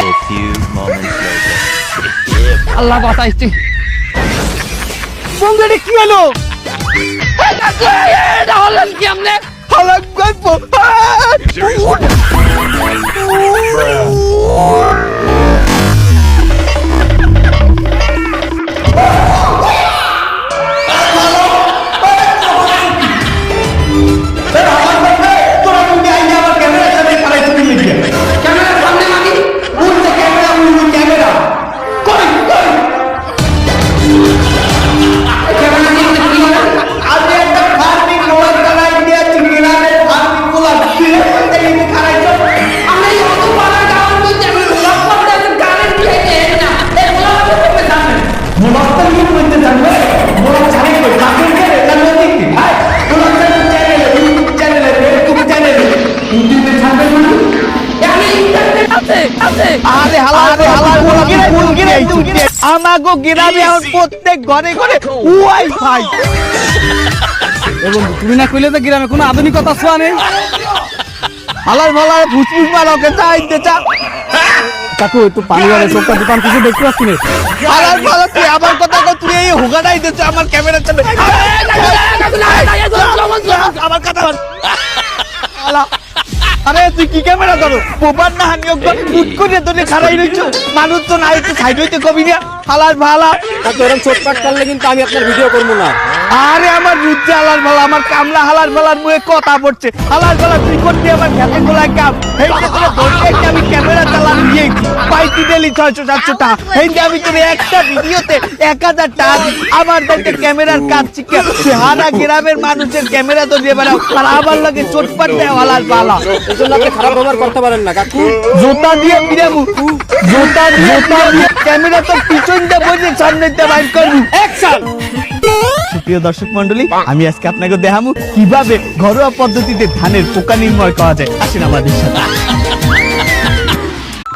A few moments later. আল্লাহ বাঁচাইছে। বন্ধু এটা কি হলো? এটা হলেন কি আপনি? হালাক গল্প। আমাগো গ্রামে এখন প্রত্যেক ঘরে ঘরে ওয়াইফাই। এবং তুমি না কইলে তো গ্রামে কোনো আধুনিকতা ছোঁয়া নেই। হালার ভালার ফুসফুস মারাকে চাইতে চা কাকু একটু পানি আর সবটা দোকান কিছু দেখতে পাচ্ছি না। হালার ভালা তুই আমার কথা কও, তুই এই হুগাটাই দিচ্ছ আমার ক্যামেরার সামনে। আমার কথা হালা আরে তুই কি ক্যামেরা ধরো পোপার না হানি বুট করে তোরে খাড়াই রইছো, মানুষ তো নাই, একটু সাইড হইতে কবি না। হালার ভালা এরকম চোটপাট করলে কিন্তু আমি আপনার ভিডিও করবো না। আরে আমার রুদ্রে হালার ভালা, আমার কামলা হালার ভালার মুখে কথা পড়ছে। হালার ভালা তুই করতে আমার খেতে গোলায় কাম এইটা তোরে ধরতে আমি ক্যামেরা চালান দিয়ে পাইতি ডেলি 600-700 টাকা। এইটা আমি তোরে একটা ভিডিওতে 1000 টাকা দিই। আমার দেখতে ক্যামেরার কাজ শিখে হারা গ্রামের মানুষের ক্যামেরা তো দিয়ে বেড়াও, আর আমার লাগে চোটপাট দেয় হালার ভালা। এজন্য আপনি খারাপ ব্যবহার করতে পারেন না কাকু। জোতা দিয়ে পিরামু, জোতা দিয়ে ক্যামেরা তো পিছন দিয়ে বসে সামনে দিয়ে বাইর করবি। অ্যাকশন। সুপ্রিয় দর্শক মন্ডলী, আমি আজকে আপনাকে দেখাবো কিভাবে ঘরোয়া পদ্ধতিতে ধানের পোকা নির্মূল করা যায়। আসেন আমাদের সাথে।